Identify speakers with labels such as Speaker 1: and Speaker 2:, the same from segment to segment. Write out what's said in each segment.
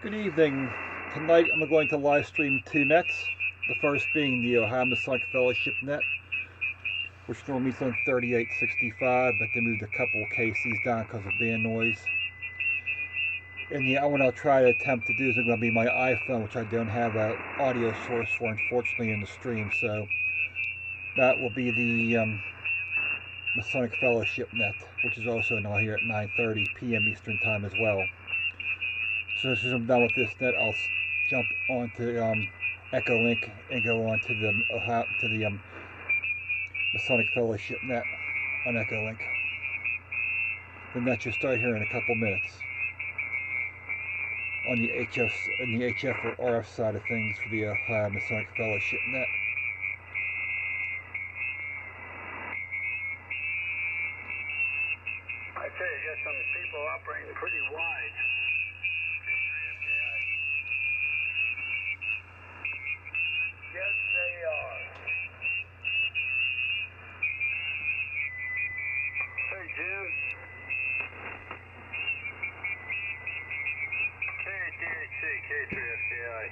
Speaker 1: Good evening. Tonight I'm going to live stream two nets. The first being the Ohio Masonic Fellowship net, which normally is on 3865, but they moved a couple of KCs down because of band noise. And the other one I'll try to attempt to do is going to be my iPhone, which I don't have an audio source for, unfortunately, in the stream. So that will be the Masonic Fellowship net, which is also now here at 9:30 p.m. Eastern Time as well. So as soon as I'm done with this net, I'll jump onto Echo Link and go on to the Masonic Fellowship net on Echo Link. The net should start here in a couple minutes on the HF or RF side of things for the Ohio Masonic Fellowship net.
Speaker 2: I tell you, got some people operating pretty wide. Yes, they are. Hey, Jim. KTHC, K3FKI.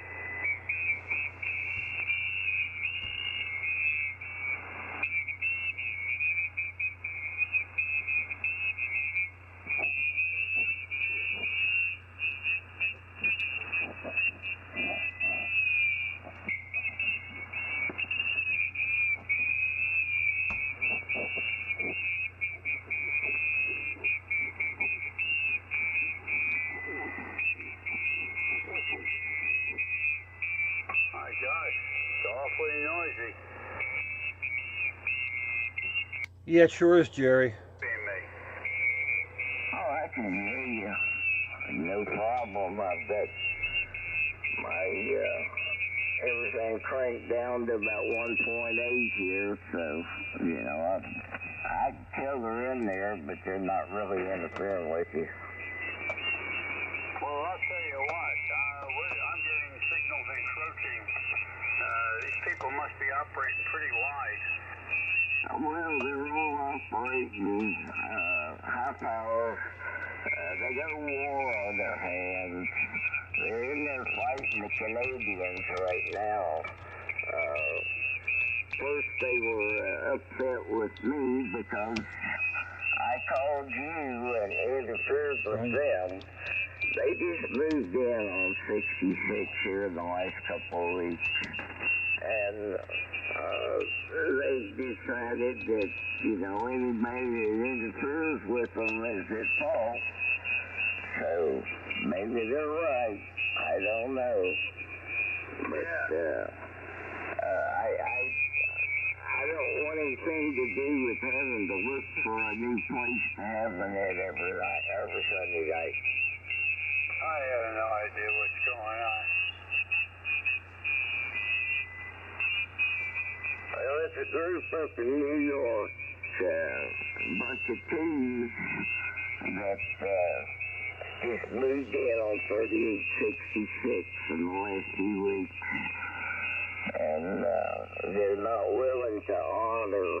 Speaker 2: My gosh, it's awfully noisy.
Speaker 1: Yeah, it sure is, Jerry.
Speaker 2: Being me.
Speaker 3: Oh, I can hear you. No problem. I've got my everything cranked down to about 1.8 here, so I tell they're in there, but they're not really interfering with you.
Speaker 2: Well, I'll tell you what, I'm getting signals encroaching. These people must be operating pretty wide.
Speaker 3: Well, they're all operating high power. They got a war on their hands. They're in there fighting the Canadians right now. First they were upset with me because I called you and interfered with them. They just moved in on 66 here in the last couple of weeks. And they decided that, anybody that interferes with them is at fault. So maybe they're right. I don't know. But I don't want anything to do with having to look for a new place to have a net every Sunday night.
Speaker 2: I have no idea what's going on.
Speaker 3: Well, it's a group up in New York. A bunch of twos that just moved in on 3866 in the last few weeks. And they're not willing to honor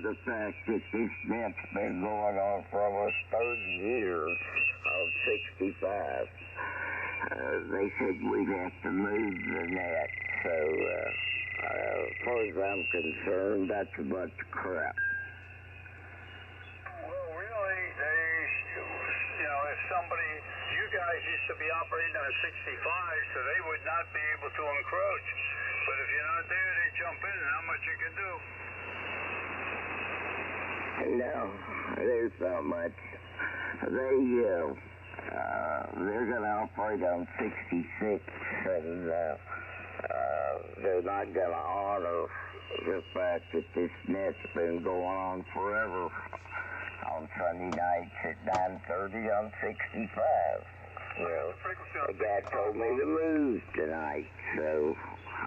Speaker 3: the fact that this net's been going on for almost 30 years on 65. They said we'd have to move the net. So, as far as I'm concerned, that's a bunch of crap.
Speaker 2: Well, really, if somebody, you guys used to be operating on 65, so they would not be able to encroach. But if you're not there, they jump in, and how much you can do?
Speaker 3: No, there's not much. They're going to operate on 66, and they're not going to honor the fact that this net's been going on forever on Sunday nights at 9:30 on 65. Well, the guy told me to move tonight, so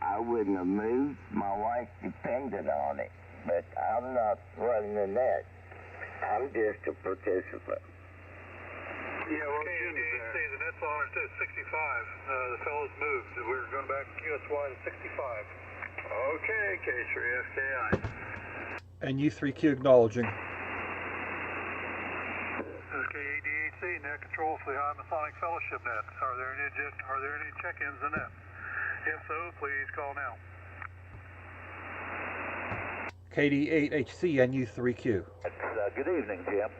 Speaker 3: I wouldn't have moved. My wife depended on it, but I'm not running the net. I'm just a participant.
Speaker 2: Yeah, well, the net's on at 65. The fellows moved. We're going back US-wide at 65. Okay, K3FKI.
Speaker 1: And U3Q acknowledging.
Speaker 2: Okay, ADHC,
Speaker 4: KDHC, net control for the High Masonic Fellowship net. Are there any check-ins in that? If so, please call now.
Speaker 1: KD8HC NU3Q.
Speaker 3: Good evening, Jim.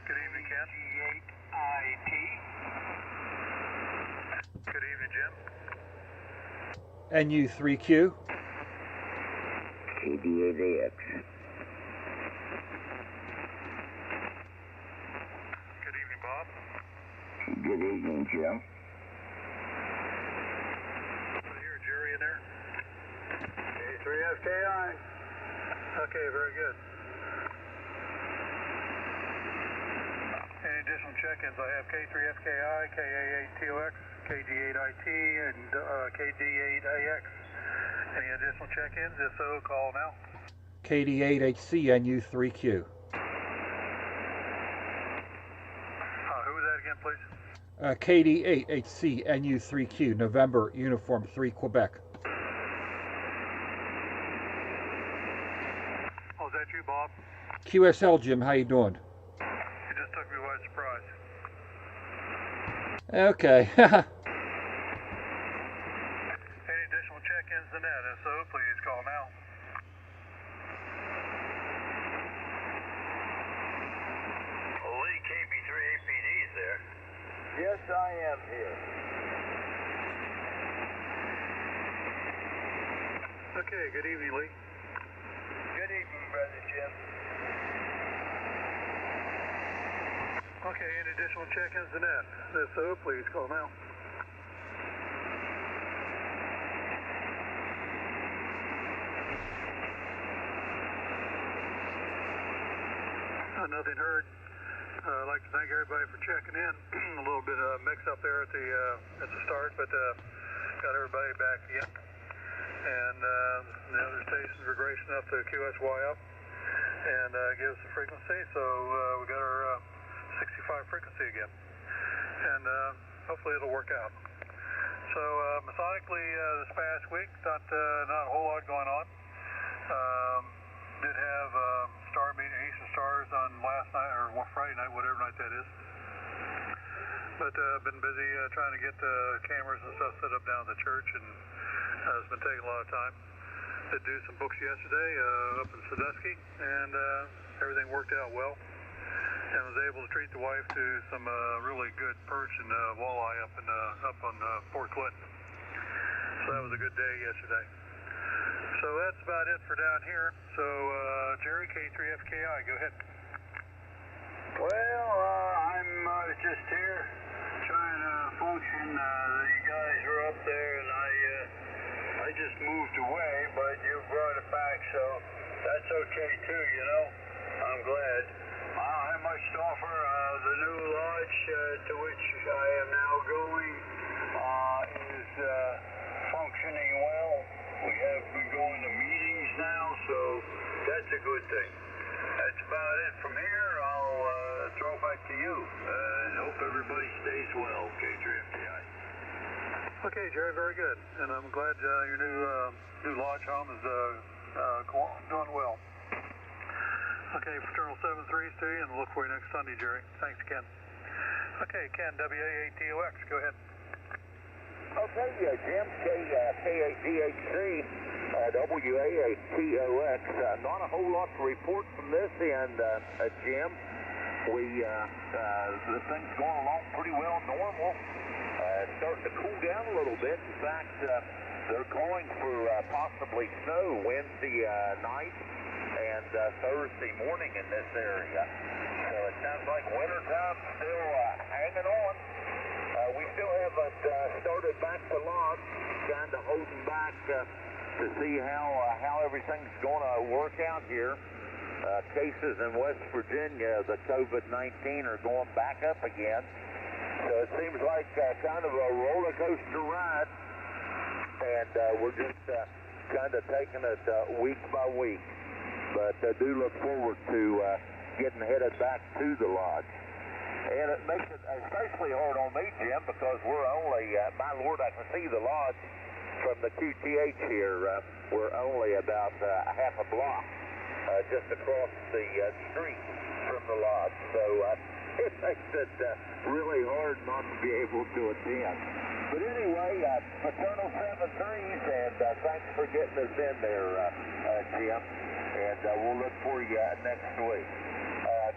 Speaker 4: Good evening, Ken.
Speaker 2: KD8IT.
Speaker 4: Good evening, Jim.
Speaker 1: NU3Q.
Speaker 3: KD8AX.
Speaker 4: Good evening, Bob.
Speaker 3: Good evening, Jim.
Speaker 4: Did I hear Jerry in there?
Speaker 2: K3FKI.
Speaker 4: Okay, very good. Any additional check-ins? I have K3FKI, KA8TOX, KD8IT, and KD8AX. Any additional check-ins? If so, call now.
Speaker 1: KD8HC NU3Q.
Speaker 4: Who was that again, please?
Speaker 1: KD8HC NU3Q, November, Uniform 3, Quebec.
Speaker 4: Oh, is that you, Bob?
Speaker 1: QSL, Jim, how you doing?
Speaker 4: You just took me by surprise.
Speaker 1: Okay.
Speaker 4: Any additional check-ins than that? If so, please call now.
Speaker 2: Lee, KB3APD's there.
Speaker 3: Yes, I am here.
Speaker 4: Okay, good evening, Lee.
Speaker 2: Good evening, Brother Jim.
Speaker 4: Okay, any additional check-ins than that? If so, please call now. Nothing heard. I'd like to thank everybody for checking in. A little bit of mix up there at the start, but got everybody back again. And the other stations were gracious enough to QSY up and give us the frequency. So we got our 65 frequency again, and hopefully it'll work out. So Masonically, this past week, not a whole lot going on. Did have star meeting, Eastern Stars on last night, or Friday night, whatever night that is. But been busy trying to get cameras and stuff set up down at the church, and it's been taking a lot of time. Did do some books yesterday up in Sandusky, and everything worked out well. And was able to treat the wife to some really good perch and walleye up on Fort Clinton. So that was a good day yesterday. So that's about it for down here. So Jerry, K3FKI, go ahead.
Speaker 2: Well, I'm just here trying to function. You guys were up there, and I just moved away, but you brought it back, so that's okay too, you know. I'm glad. I don't have much to offer. The new lodge to which I am now going is functioning well. We have been going to meetings now, so that's a good thing. That's about it from here. I'll throw it back to you. Hope everybody stays well, K3FKI.
Speaker 4: Okay, Jerry, very good. And I'm glad your new lodge home is doing well. Okay, fraternal 7-3s to you, and we'll look for you next Sunday, Jerry. Thanks, Ken. Okay, Ken, WA8TOX, go ahead.
Speaker 3: Okay, Jim, K8DHC, WA8TOX. Not a whole lot to report from this end, Jim. The thing's going along pretty well normal. Starting to cool down a little bit. In fact, they're calling for possibly snow Wednesday night and Thursday morning in this area. So it sounds like wintertime still hanging on. We still haven't started back to launch, kind of holding back to see how everything's going to work out here. Cases in West Virginia, the COVID-19 are going back up again. So it seems like kind of a roller coaster ride, and we're just kind of taking it week by week. But I do look forward to getting headed back to the lodge. And it makes it especially hard on me, Jim, because we're only, my Lord, I can see the lodge from the QTH here. We're only about a half a block just across the street from on the lot. So it makes it really hard not to be able to attend. But anyway, Fraternal 7-3s, and thanks for getting us in there, Jim. And we'll look for you next week.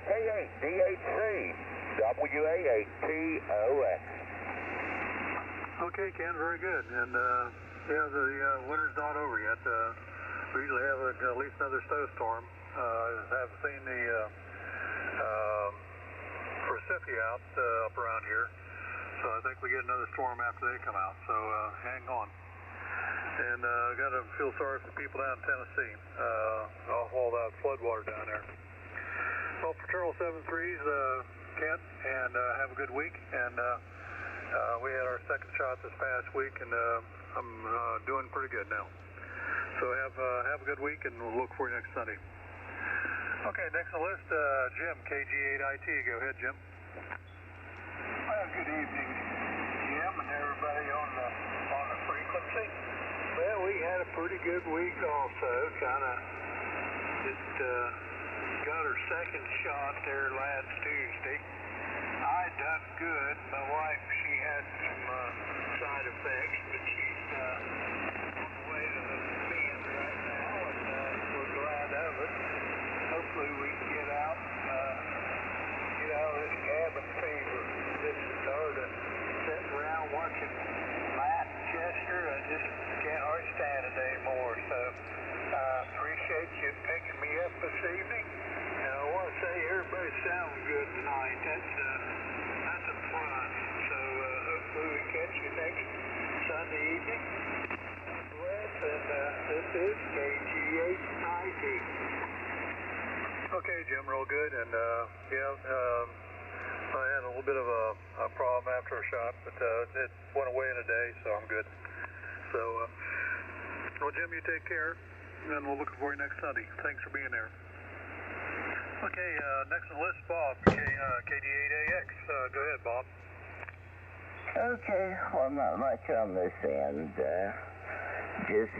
Speaker 3: K8 DHC WA8TOX.
Speaker 4: Okay, Ken, very good. And yeah, the winter's not over yet. We usually have at least another snowstorm. I haven't seen the Pacific out up around here. So I think we get another storm after they come out. So hang on. And got to feel sorry for people down in Tennessee. All that flood water down there. Well, Fraternal 7-3s, Kent, and have a good week. And we had our second shot this past week, and I'm doing pretty good now. So have a good week, and we'll look for you next Sunday. Okay, next on the list, Jim, KG8IT. Go ahead, Jim.
Speaker 2: Well, good evening, Jim, and everybody on the frequency.
Speaker 4: Well, we had a pretty good week also. Kind of just got her second shot there last Tuesday. I done good. My wife, she had some side effects, but she's on the way to the bend right now, and we're glad of it. Hopefully we can get out of this cabin fever. Just tired of sitting around watching Matt and Chester. I just can't hardly stand it anymore. So appreciate you picking me up this evening. And I want to say everybody sounds good tonight. That's a plus. So hopefully we catch you next Sunday evening. And this is KG8IT. Okay, Jim, real good. And I had a little bit of a problem after a shot, but it went away in a day, so I'm good. So, well, Jim, you take care, and we'll look for you next Sunday. Thanks for being there. Okay, next on the list, Bob, KD8AX. Go ahead, Bob.
Speaker 3: Okay, well, not much on this end. Just,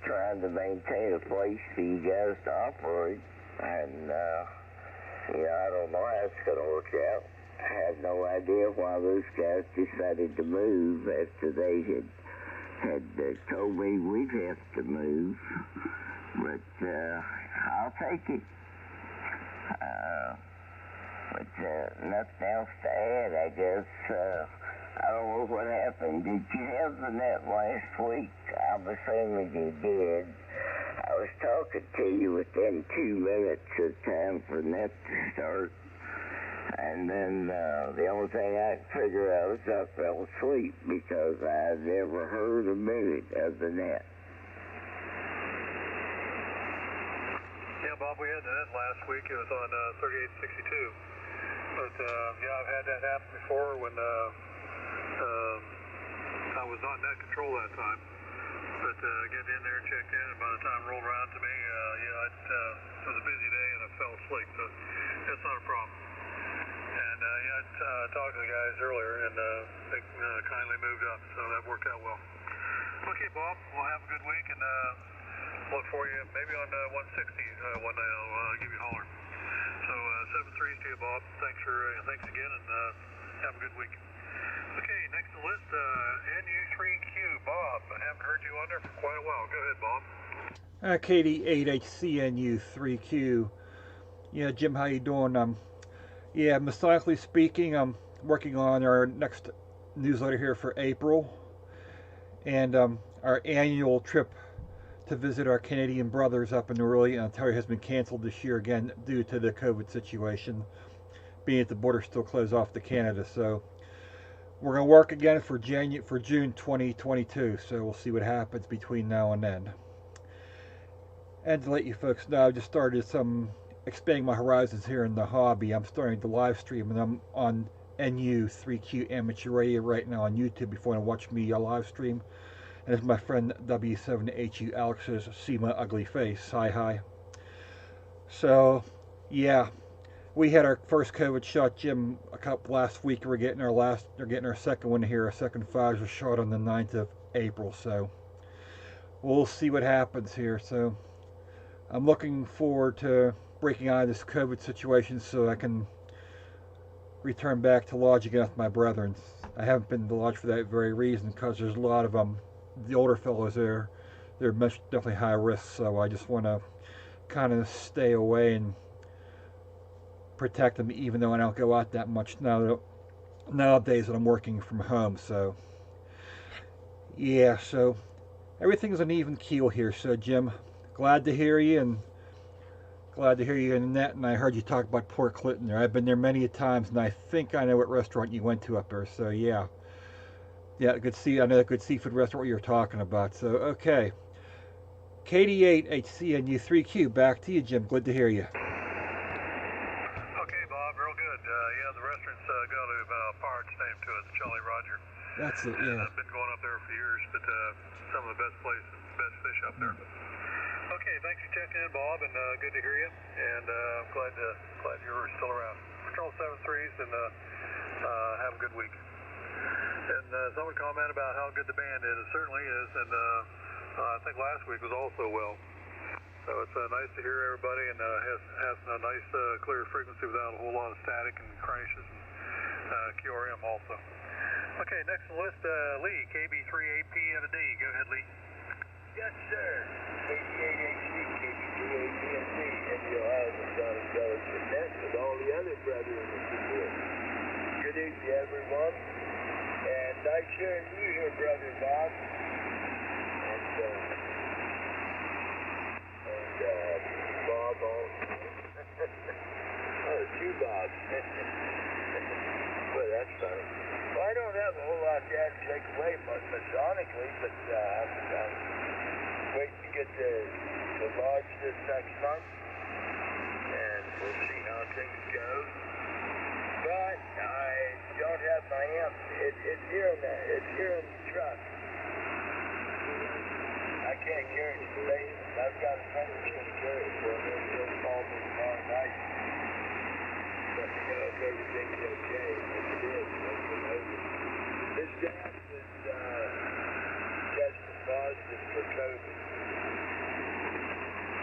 Speaker 3: trying to maintain a place for you guys to operate. And, I don't know how it's going to work out. I had no idea why those guys decided to move after they had told me we'd have to move. But I'll take it. But nothing else to add, I guess. I don't know what happened. Did you have the net last week? I'm assuming you did. I was talking to you within 2 minutes of time for net to start. And then the only thing I could figure out was I fell asleep because I had never heard a minute of the net.
Speaker 4: Yeah, Bob, we had the net last week. It was on 3862. But, I've had that happen before when I was on net control that time. But get in there and checked in, and by the time it rolled around to me, it was a busy day and I fell asleep. So that's not a problem. And I talked to the guys earlier, and they kindly moved up, so that worked out well. Okay, Bob, we'll have a good week, and look for you maybe on 160 one day. I'll give you a holler. So 7-3s to you, Bob. Thanks again, and have a good week. Okay, next on the list, NU3Q, Bob. I haven't heard you on there for quite a while. Go ahead, Bob.
Speaker 1: KD8HCNU3Q. Yeah, Jim, how you doing? Yeah, Masonically speaking, I'm working on our next newsletter here for April, and our annual trip to visit our Canadian brothers up in Norway and Ontario has been canceled this year again due to the COVID situation, being that the border still closed off to Canada. So we're going to work again for June 2022. So we'll see what happens between now and then. And to let you folks know, I just started expanding my horizons here in the hobby. I'm starting to live stream, and I'm on NU3Q Amateur Radio right now on YouTube if you want to watch me live stream. And as my friend W7HU Alex says, see my ugly face. Hi. So, yeah, we had our first COVID shot, Jim, last week. They're getting our second one here. Our second Pfizer shot on the 9th of April. So, we'll see what happens here. So, I'm looking forward to breaking out of this COVID situation so I can return back to lodge again with my brethren. I haven't been to lodge for that very reason, because there's a lot of the older fellows there. They're definitely high risk, so I just want to kind of stay away and protect them, even though I don't go out that much nowadays that I'm working from home. So yeah, so everything's an even keel here. So Jim, glad to hear you, and glad to hear you in the net. And I heard you talk about Port Clinton there. I've been there many times, and I think I know what restaurant you went to up there. So yeah, I know that good seafood restaurant you're talking about. So okay, KD8 HCNU3Q, back to you, Jim. Good to hear you.
Speaker 4: Okay, Bob, real good. Yeah, the restaurant's got a pirate's name to it, Jolly Roger.
Speaker 1: That's it, yeah.
Speaker 4: I've been going up there for years, but some of the best places, best fish up there. Okay, thanks for checking in, Bob, and good to hear you. And I'm glad you're still around. Patrol 73s, and have a good week. And someone commented about how good the band is. It certainly is, and I think last week was also well. So it's nice to hear everybody, and has a nice clear frequency without a whole lot of static and crashes, and QRM also. Okay, next on the list, Lee, KB3AP and a D. Go ahead, Lee.
Speaker 3: Yes, sir. 88HC, KB3AP&D, and the Ohio Masonic Fellowship Net with all the other brethren in the field. Good evening, everyone. And nice hearing you here, Brother Bob. And Bob also. Oh, two Bobs. Boy, that's funny. Well, I don't have a whole lot to add to take away Masonically, but I'm waiting to get to lodge this next month, and we'll see how things go. But I don't have my amp. It's here in the truck. I can't carry it to the basement. I've got a friend who's going to carry it for me. He'll call me tomorrow night. Let me know if everything's okay. If it is, let me know. His dad was tested positive for COVID.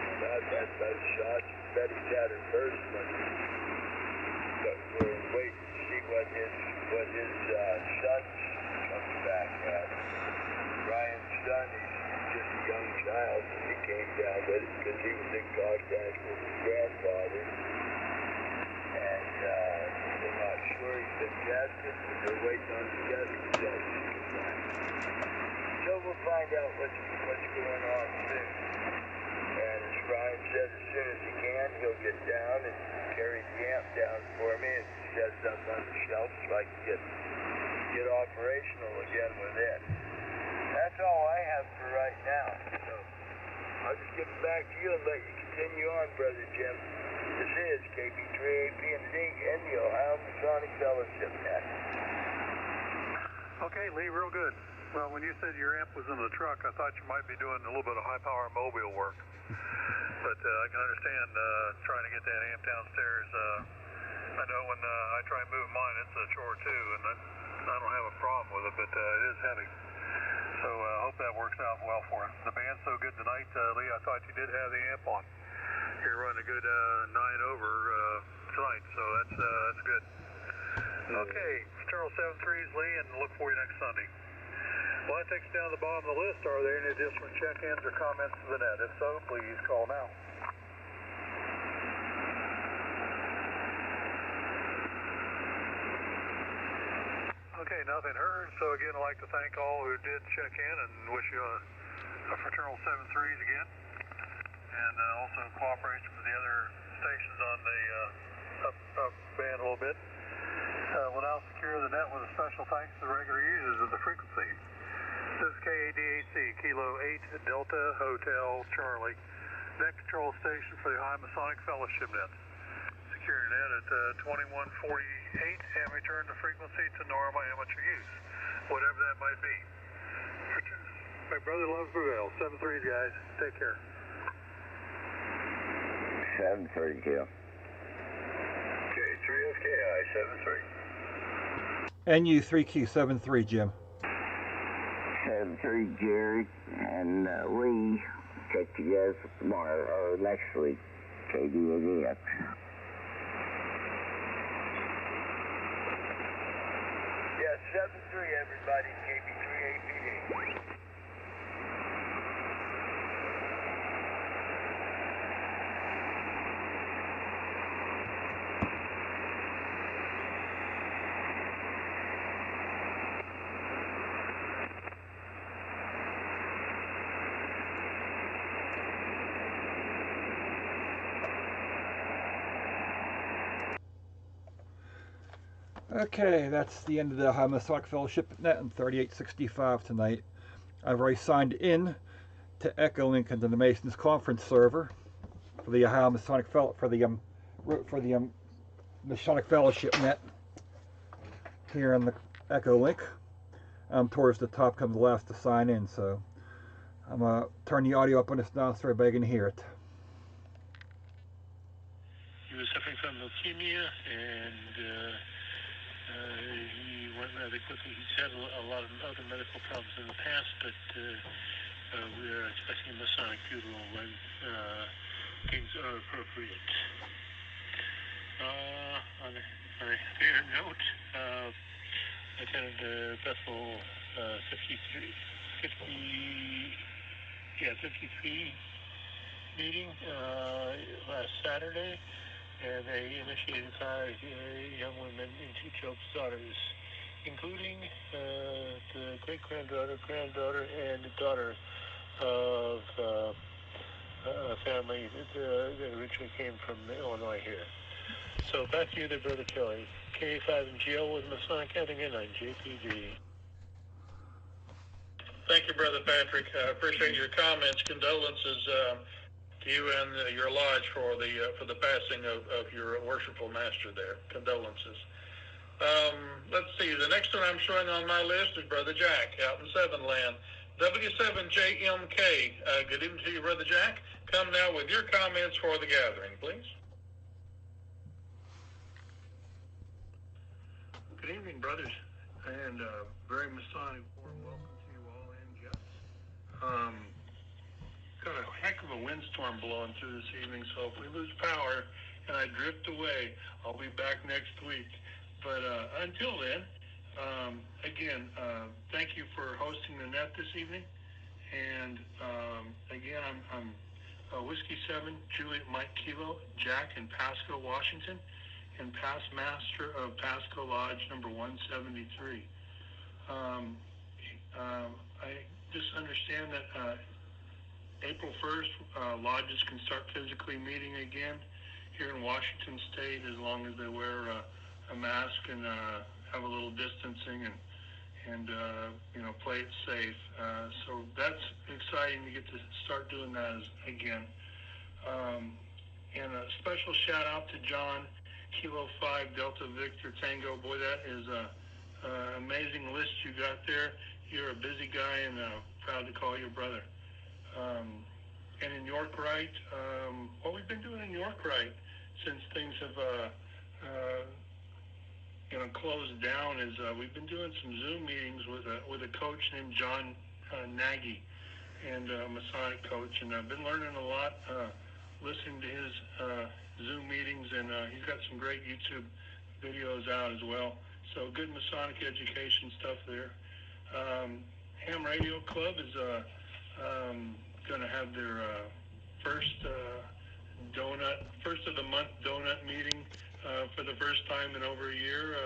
Speaker 3: And I've had both shots. Betty's had her first one. But we're waiting to see what his son's coming back at. Ryan's son, he's just a young child. He came down with it because he was in contact with his grandfather. And we're not sure he's been tested, but they're waiting on the test results to come back. So we'll find out what's going on soon. And as Ryan said, as soon as he can, he'll get down and carry the amp down for me and set it up on the shelf so I can get operational again with it. That's all I have for right now. So I'll just give it back to you and let you continue on, Brother Jim. This is KB3AP&D and the Ohio Masonic Fellowship Net.
Speaker 4: Okay, Lee, real good. Well, when you said your amp was in the truck, I thought you might be doing a little bit of high-power mobile work. But I can understand trying to get that amp downstairs. I know when I try and move mine, it's a chore too, and I don't have a problem with it, but it is heavy. So I hope that works out well for you. The band's so good tonight, Lee, I thought you did have the amp on. You're running a good 9 over tonight, so that's good. Okay, Fraternal 73s, Lee, and look for you next Sunday. Well, that takes us down to the bottom of the list. Are there any additional check-ins or comments to the net? If so, please call now. Okay, nothing heard. So again, I'd like to thank all who did check in and wish you a Fraternal 73s again. And also cooperation with the other stations on the up band a little bit. We'll now secure the net with a special thanks to the regular users of the frequency. This is KADAC, Kilo 8 Delta Hotel Charlie, net control station for the Ohio Masonic Fellowship Net. Secure net at 2148 and return the frequency to normal amateur use, whatever that might be. My brother loves prevail. 7-3, guys. Take care.
Speaker 3: 7-3, Kill.
Speaker 2: K3FKI 7-3.
Speaker 1: NU3Q 73, Jim.
Speaker 3: 7-3, Jerry, and we check you guys tomorrow or next week. KDAX.
Speaker 2: Yeah, 7-3, everybody. KB3APD.
Speaker 1: Okay, that's the end of the Masonic Fellowship net in 3865 tonight. I've already signed in to Echolink into the Masons conference server for the Masonic Masonic Fellowship net here on the Echolink. Towards the top comes the last to sign in, so I'm gonna turn the audio up on this now so everybody can hear it.
Speaker 5: He was suffering from leukemia, and he went rather quickly. He's had a lot of other medical problems in the past, but we are expecting a Masonic funeral when things are appropriate. On a fair note, I attended the Bethel 53 meeting last Saturday, and they initiated 5 young women and 2 children's daughters, including the great-granddaughter, granddaughter, and the daughter of a family that originally came from Illinois here. So back to you there, Brother Kelly. K5 and GL with Masonic heading in on JPD.
Speaker 6: Thank you, Brother Patrick. I appreciate your comments. Condolences to you and your lodge for the passing of your worshipful master there. Condolences. Let's see. The next one I'm showing on my list is Brother Jack out in Seven Land. W7JMK. Good evening to you, Brother Jack. Come now with your comments for the gathering, please.
Speaker 5: Good evening, brothers, and very Masonic warm welcome to you all and guests. Got a heck of a windstorm blowing through this evening, so if we lose power and I drift away, I'll be back next week. But until then, again, thank you for hosting the net this evening. And again, I'm Whiskey 7, Juliet Mike Kilo, Jack in Pasco, Washington, and past master of Pasco Lodge number 173. I just understand that April 1st, lodges can start physically meeting again here in Washington State as long as they wear a mask and have a little distancing and play it safe. So that's exciting to get to start doing that again. And a special shout out to John, Kilo 5 Delta Victor Tango. Boy, that is an amazing list you got there. You're a busy guy, and proud to call you brother. And in York Right, what we've been doing in York Right since things have closed down is we've been doing some Zoom meetings with a coach named John Nagy, and a Masonic coach, and I've been learning a lot listening to his Zoom meetings, and he's got some great YouTube videos out as well. So good Masonic education stuff there. Ham Radio Club is going to have their first of the month donut meeting for the first time in over a year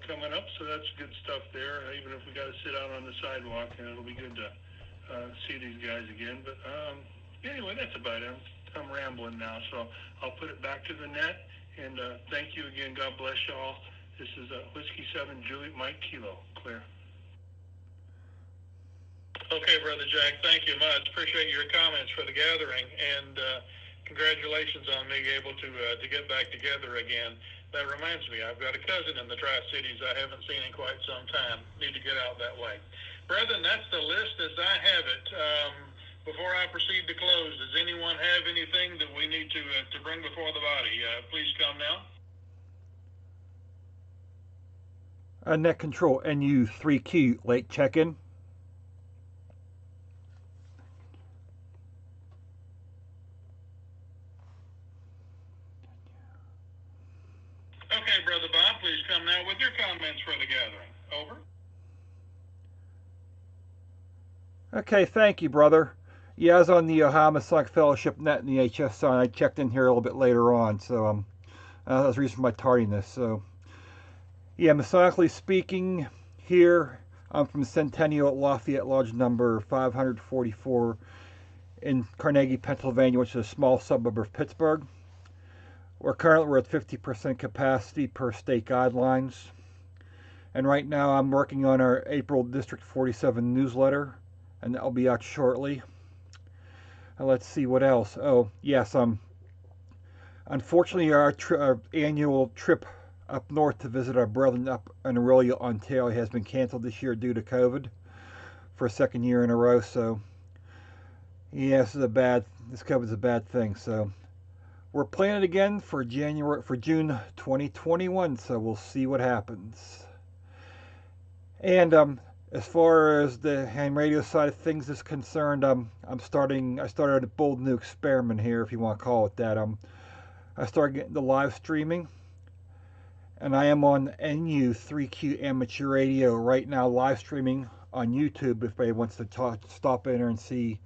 Speaker 5: coming up. So that's good stuff there. Even if we got to sit out on the sidewalk, and it'll be good to see these guys again. But anyway, that's about it. I'm rambling now, so I'll put it back to the net. And thank you again. God bless you all. This is Whiskey 7 Juliet Mike Kilo. Clear.
Speaker 6: Okay, Brother Jack, thank you much. Appreciate your comments for the gathering, and congratulations on being able to get back together again. That reminds me, I've got a cousin in the Tri-Cities I haven't seen in quite some time. Need to get out that way. Brethren, that's the list as I have it. Before I proceed to close, does anyone have anything that we need to bring before the body? Please come now.
Speaker 1: Net control NU3Q late check-in.
Speaker 6: Okay, Brother Bob, please come now with your comments for the gathering. Over.
Speaker 1: Okay, thank you, brother. Yeah, I was on the Ohio Masonic Fellowship net and the HS side. I checked in here a little bit later on, so that was the reason for my tardiness. So, yeah, Masonically speaking, here I'm from Centennial at Lafayette Lodge number 544 in Carnegie, Pennsylvania, which is a small suburb of Pittsburgh. We're currently at 50% capacity per state guidelines. And right now I'm working on our April District 47 newsletter, and that'll be out shortly. And let's see what else. Oh, yes, unfortunately our annual trip up north to visit our brethren up in Aurelia, Ontario has been canceled this year due to COVID for a second year in a row. So, yeah, this COVID's a bad thing. So, we're planning again for June 2021. So we'll see what happens. And as far as the ham radio side of things is concerned, I started a bold new experiment here, if you want to call it that. I started getting the live streaming, and I am on NU3Q Amateur Radio right now, live streaming on YouTube. If anybody wants to stop in there and see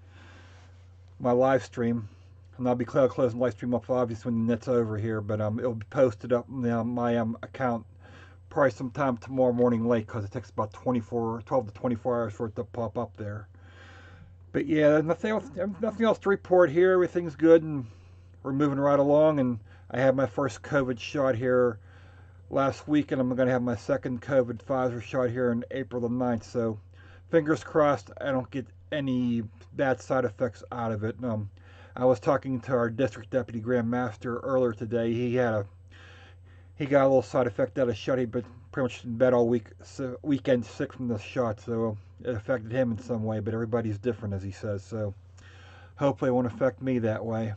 Speaker 1: my live stream, and I'll be closing the live stream up obviously when the net's over here, but it'll be posted up on my account probably sometime tomorrow morning late, because it takes about 12 to 24 hours for it to pop up there. But yeah, nothing else to report here. Everything's good, and we're moving right along. And I had my first COVID shot here last week, and I'm going to have my second COVID Pfizer shot here on April the 9th. So fingers crossed I don't get any bad side effects out of it. I was talking to our district deputy Grand Master earlier today. He got a little side effect out of shot. He'd been pretty much in bed all weekend sick from the shot, so it affected him in some way, but everybody's different, as he says, so hopefully it won't affect me that way.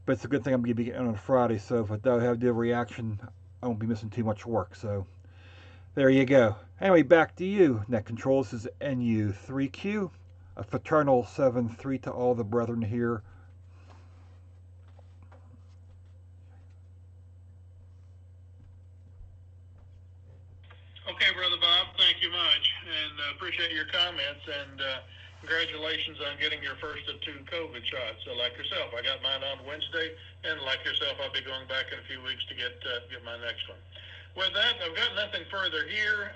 Speaker 1: But it's a good thing I'm going to be getting on Friday, so if I don't have the reaction, I won't be missing too much work. So there you go. Anyway, back to you, Net Control. This is NU3Q, a fraternal 7-3 to all the brethren here.
Speaker 6: Okay, Brother Bob, thank you much, and appreciate your comments, and congratulations on getting your first of 2 COVID shots. So like yourself, I got mine on Wednesday, and like yourself, I'll be going back in a few weeks to get my next one. With that, I've got nothing further here.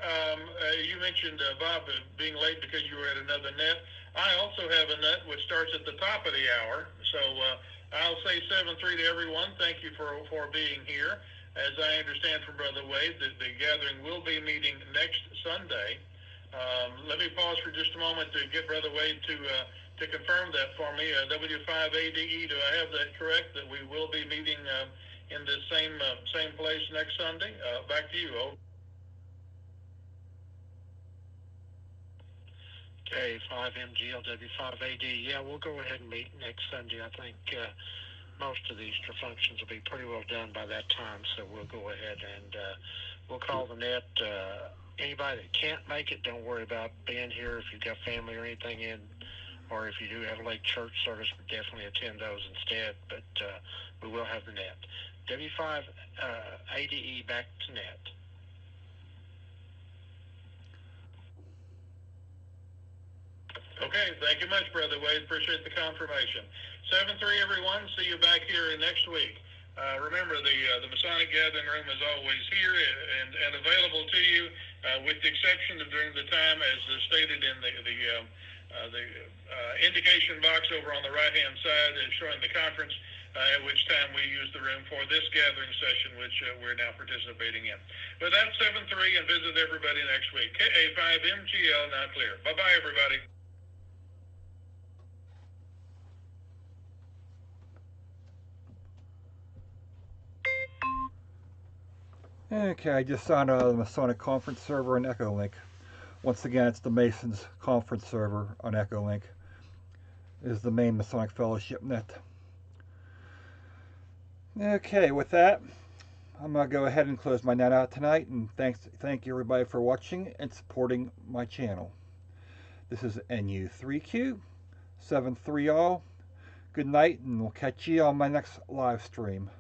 Speaker 6: You mentioned, Bob, being late because you were at another net. I also have a net which starts at the top of the hour, so I'll say 7-3 to everyone. Thank you for being here. As I understand from Brother Wade, the gathering will be meeting next Sunday. Let me pause for just a moment to get Brother Wade to confirm that for me. W5ADE, do I have that correct, that we will be meeting in the same place next Sunday? Back to you, Old.
Speaker 7: Okay, 5MGLW5AD. Yeah, we'll go ahead and meet next Sunday. I think most of the Easter functions will be pretty well done by that time, so we'll go ahead and we'll call the net. Anybody that can't make it, don't worry about being here. If you've got family or anything in, or if you do have a late church service, definitely attend those instead, but we will have the net. W5ADE back to net.
Speaker 6: Okay, thank you much, Brother Wade. Appreciate the confirmation. 7-3, everyone. See you back here next week. Remember, the Masonic Gathering Room is always here and available to you, with the exception of during the time, as stated in the indication box over on the right-hand side, showing the conference, at which time we use the room for this gathering session, which we're now participating in. But that's 7-3, and visit everybody next week. KA5MGL now clear. Bye-bye, everybody.
Speaker 1: Okay, I just signed out of the Masonic conference server on Echolink. Once again, it's the Masons conference server on Echolink. It is the main Masonic Fellowship net. Okay, with that, I'm going to go ahead and close my net out tonight, and thank you everybody for watching and supporting my channel. This is NU3Q, 7-3 all. Good night, and we'll catch you on my next live stream.